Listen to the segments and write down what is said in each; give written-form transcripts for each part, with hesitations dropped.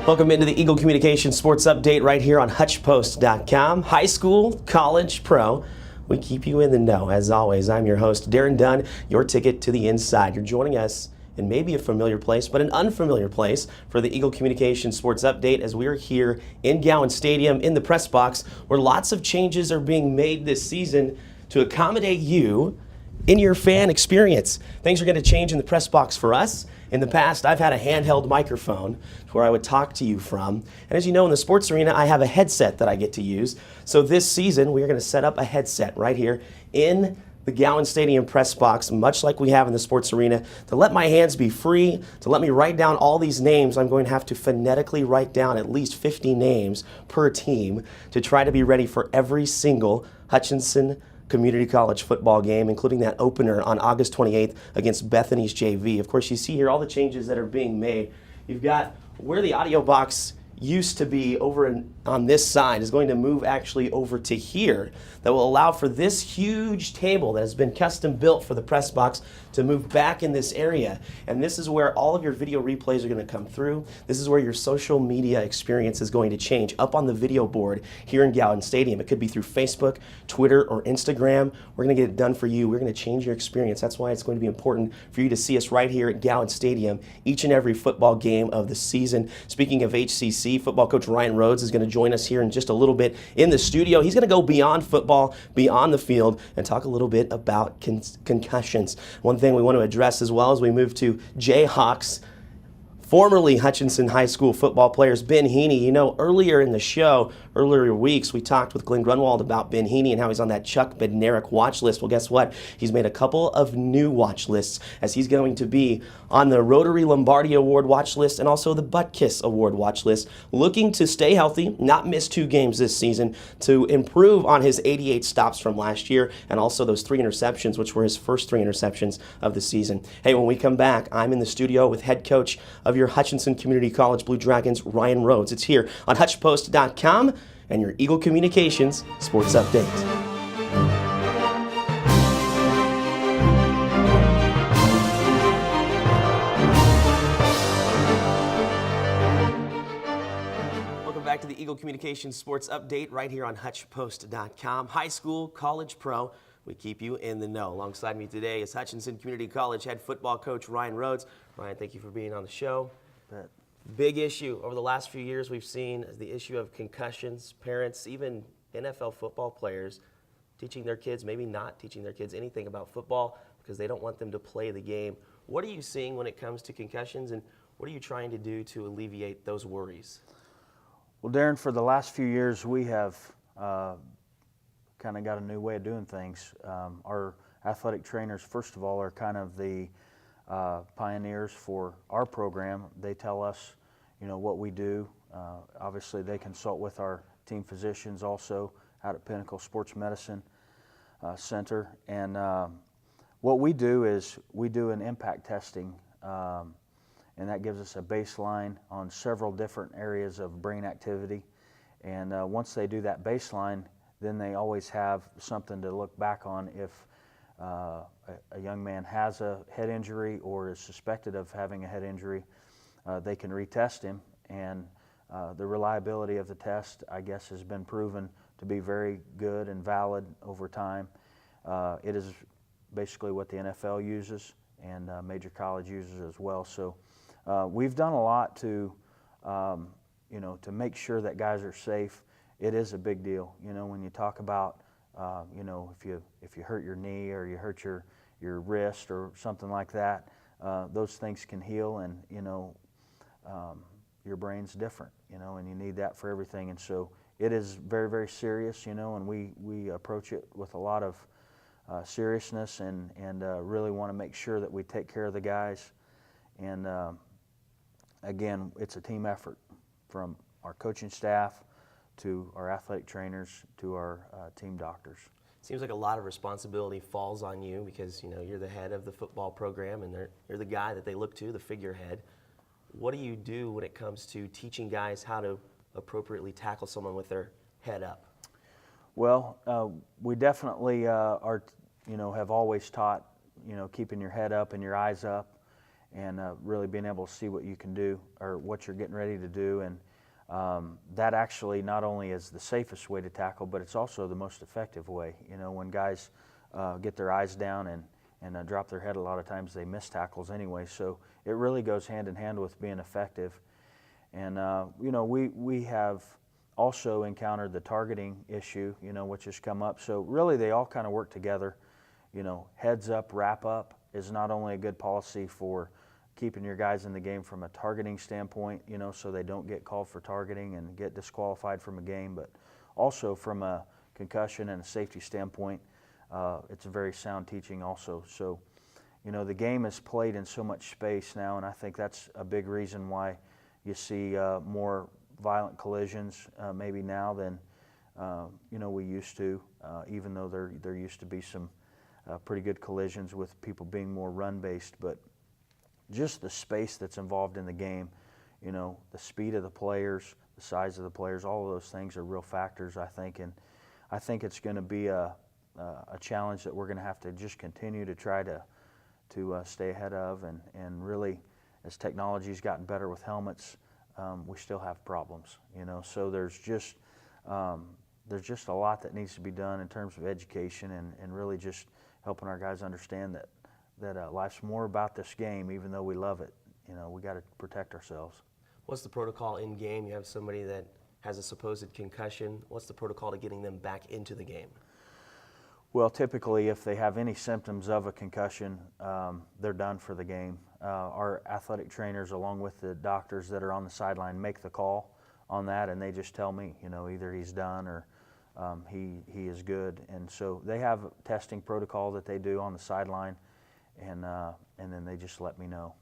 Welcome into the Eagle Communications Sports Update right here on HutchPost.com. High school, college, pro. We keep you in the know. As always, I'm your host, Daren Dunn, your ticket to the inside. You're joining us in maybe a familiar place, but an unfamiliar place for the Eagle Communications Sports Update as we are here in Gowan Stadium in the press box where lots of changes are being made this season to accommodate you in your fan experience. Things are going to change in the press box for us. In the past, I've had a handheld microphone where I would talk to you from. And as you know, in the sports arena, I have a headset that I get to use. So this season, we are going to set up a headset right here in the Gowan Stadium press box, much like we have in the sports arena, to let my hands be free, to let me write down all these names. I'm going to have to phonetically write down at least 50 names per team to try to be ready for every single Hutchinson Community College football game, including that opener on August 28th against Bethany's JV. Of course, you see here all the changes that are being made. You've got where the audio box used to be over on this side is going to move actually over to here. That will allow for this huge table that has been custom built for the press box to move back in this area. And this is where all of your video replays are going to come through. This is where your social media experience is going to change up on the video board here in Gowan Stadium. It could be through Facebook, Twitter, or Instagram. We're going to get it done for you. We're going to change your experience. That's why it's going to be important for you to see us right here at Gowan Stadium each and every football game of the season. Speaking of HCC, football coach Ryan Rhoades is going to join us here in just a little bit in the studio. He's going to go beyond football, beyond the field, and talk a little bit about concussions. One thing we want to address as well as we move to Jayhawks, formerly Hutchinson High School football players, Ben Heaney. You know, earlier in the show, earlier weeks, we talked with Glenn Grunwald about Ben Heaney and how he's on that Chuck Bednarik watch list. Well, guess what? He's made a couple of new watch lists as he's going to be on the Rotary Lombardi Award watch list and also the Butt Kiss Award watch list, looking to stay healthy, not miss 2 games this season, to improve on his 88 stops from last year and also those 3 interceptions, which were his first 3 interceptions of the season. Hey, when we come back, I'm in the studio with head coach of your Hutchinson Community College Blue Dragons, Ryan Rhoades. It's here on HutchPost.com and your Eagle Communications Sports Update. Welcome back to the Eagle Communications Sports Update right here on HutchPost.com. High school, college, pro. We keep you in the know. Alongside me today is Hutchinson Community College head football coach Ryan Rhoades. Ryan, thank you for being on the show. Big issue over the last few years we've seen is the issue of concussions. Parents, even NFL football players, teaching their kids, maybe not teaching their kids anything about football because they don't want them to play the game. What are you seeing when it comes to concussions, and what are you trying to do to alleviate those worries? Well, Darren, for the last few years, we have kind of got a new way of doing things. Our athletic trainers, first of all, are kind of the pioneers for our program. They tell us, you know, what we do. Obviously, they consult with our team physicians also out at Pinnacle Sports Medicine Center. And what we do is we do an impact testing, and that gives us a baseline on several different areas of brain activity. And once they do that baseline, then they always have something to look back on if a young man has a head injury or is suspected of having a head injury. They can retest him, and the reliability of the test, I guess, has been proven to be very good and valid over time. It is basically what the NFL uses and major college uses as well. So we've done a lot to, you know, to make sure that guys are safe. It is a big deal, you know, when you talk about, you know, if you hurt your knee or you hurt your wrist or something like that, those things can heal, and you know, your brain's different, you know, and you need that for everything. And so it is very, very serious, you know, and we approach it with a lot of seriousness and really want to make sure that we take care of the guys. And again, it's a team effort from our coaching staff to our athletic trainers to our team doctors. Seems like a lot of responsibility falls on you because, you know, you're the head of the football program and you're the guy that they look to, the figurehead. What do you do when it comes to teaching guys how to appropriately tackle someone with their head up? Well, we definitely are, you know, have always taught, you know, keeping your head up and your eyes up, and really being able to see what you can do or what you're getting ready to do. And that actually not only is the safest way to tackle, but it's also the most effective way. You know, when guys get their eyes down and drop their head, a lot of times they miss tackles anyway. So it really goes hand in hand with being effective. And you know, we have also encountered the targeting issue, you know, which has come up. So really they all kind of work together. You know, heads up, wrap up is not only a good policy for keeping your guys in the game from a targeting standpoint, you know, so they don't get called for targeting and get disqualified from a game, but also from a concussion and a safety standpoint, it's a very sound teaching also. So, you know, the game is played in so much space now, and I think that's a big reason why you see more violent collisions maybe now than, you know, we used to, even though there used to be some pretty good collisions with people being more run-based. But just the space that's involved in the game, you know, the speed of the players, the size of the players, all of those things are real factors, I think. And I think it's going to be a challenge that we're going to have to just continue to try to stay ahead of. And really, as technology's gotten better with helmets, we still have problems, you know. So there's just a lot that needs to be done in terms of education and really just helping our guys understand that life's more about this game, even though we love it. You know, we got to protect ourselves. What's the protocol in game? You have somebody that has a supposed concussion. What's the protocol to getting them back into the game? Well, typically, if they have any symptoms of a concussion, they're done for the game. Our athletic trainers, along with the doctors that are on the sideline, make the call on that, and they just tell me, you know, either he's done or he is good. And so they have a testing protocol that they do on the sideline, and then they just let me know.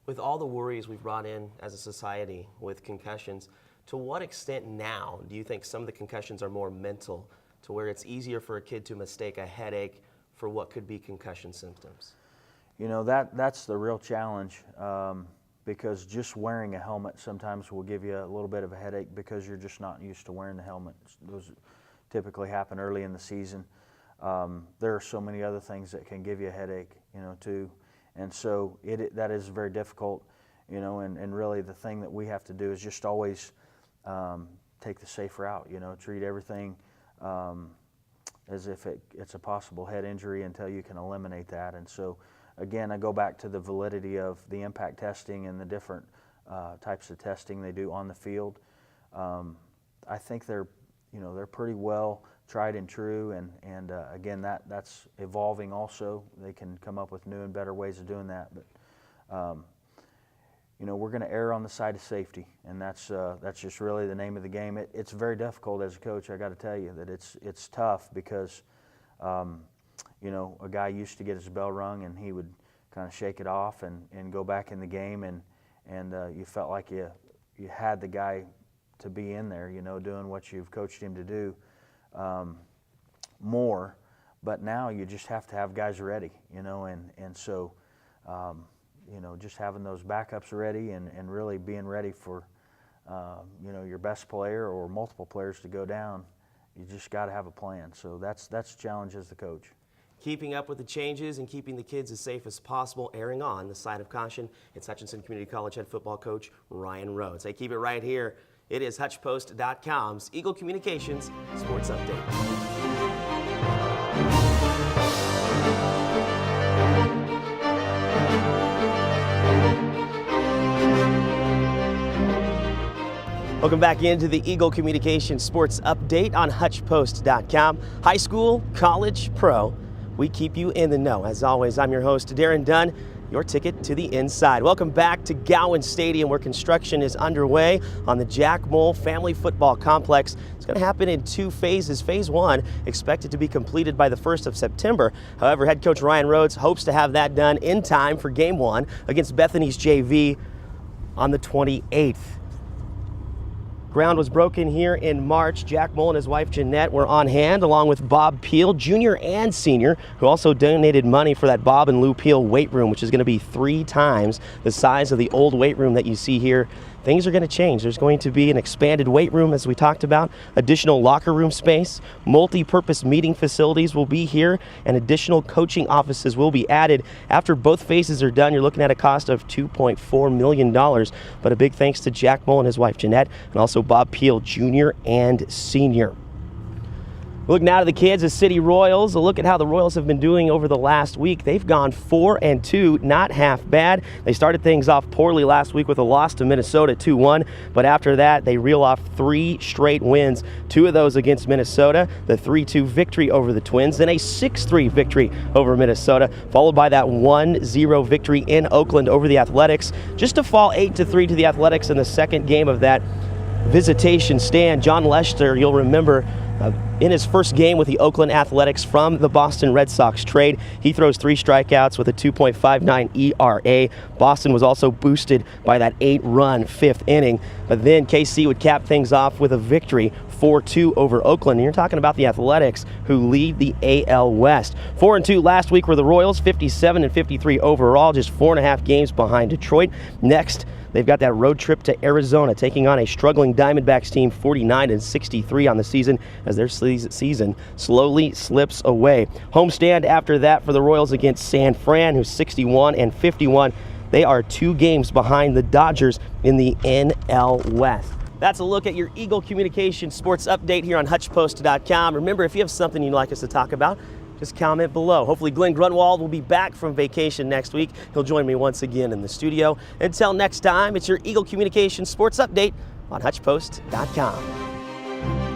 With all the worries we've brought in as a society with concussions, to what extent now do you think some of the concussions are more mental, to where it's easier for a kid to mistake a headache for what could be concussion symptoms? You know, that's the real challenge, because just wearing a helmet sometimes will give you a little bit of a headache because you're just not used to wearing the helmet. Those typically happen early in the season. There are so many other things that can give you a headache, you know, too. And so that is very difficult, you know, and really the thing that we have to do is just always take the safe route, you know, treat everything as if it's a possible head injury until you can eliminate that. And so, again, I go back to the validity of the impact testing and the different types of testing they do on the field. I think they're pretty well tried and true, and again, that's evolving also. They can come up with new and better ways of doing that, but you know, we're going to err on the side of safety, and that's just really the name of the game. It's very difficult as a coach. I got to tell you that it's tough because you know, a guy used to get his bell rung and he would kind of shake it off and go back in the game, and you felt like you had the guy to be in there, you know, doing what you've coached him to do more. But now you just have to have guys ready, you know, and so you know, just having those backups ready and really being ready for you know, your best player or multiple players to go down. You just got to have a plan. So that's the challenge as the coach. Keeping up with the changes and keeping the kids as safe as possible, erring on the side of caution. It's Hutchinson Community College head football coach Rion Rhoades. Hey, keep it right here. It is HutchPost.com's Eagle Communications Sports Update. Welcome back into the Eagle Communications Sports Update on HutchPost.com. High school, college, pro, we keep you in the know. As always, I'm your host, Daren Dunn, your ticket to the inside. Welcome back to Gowan Stadium, where construction is underway on the Jack Mole Family Football Complex. It's going to happen in 2 phases. Phase 1 expected to be completed by the 1st of September. However, head coach Rion Rhoades hopes to have that done in time for Game 1 against Bethany's JV on the 28th. Ground was broken here in March. Jack Mole and his wife Jeanette were on hand, along with Bob Peel, junior and senior, who also donated money for that Bob and Lou Peel weight room, which is going to be 3 times the size of the old weight room that you see here. things are going to change. There's going to be an expanded weight room, as we talked about, additional locker room space, multi-purpose meeting facilities will be here, and additional coaching offices will be added. After both phases are done, you're looking at a cost of $2.4 million. But a big thanks to Jack Mull and his wife Jeanette, and also Bob Peel Jr. and Sr. Look now to the Kansas City Royals. A look at how the Royals have been doing over the last week. They've gone 4-2, not half bad. They started things off poorly last week with a loss to Minnesota 2-1, but after that they reel off 3 straight wins, 2 of those against Minnesota, the 3-2 victory over the Twins, then a 6-3 victory over Minnesota, followed by that 1-0 victory in Oakland over the Athletics, just to fall 8-3 to the Athletics in the second game of that visitation stand. John Lester, you'll remember, in his first game with the Oakland Athletics from the Boston Red Sox trade, he throws 3 strikeouts with a 2.59 ERA. Boston was also boosted by that 8-run 5th inning, but then KC would cap things off with a victory 4-2 over Oakland. And you're talking about the Athletics, who lead the AL West. 4-2 last week were the Royals, 57-53 overall, just 4.5 games behind Detroit. Next, they've got that road trip to Arizona, taking on a struggling Diamondbacks team, 49-63 on the season, as their season slowly slips away. Homestand after that for the Royals against San Fran, who's 61-51. They are 2 games behind the Dodgers in the NL West. That's a look at your Eagle Communications sports update here on HutchPost.com. Remember, if you have something you'd like us to talk about, just comment below. Hopefully Glenn Grunwald will be back from vacation next week. He'll join me once again in the studio. Until next time, it's your Eagle Communications sports update on HutchPost.com.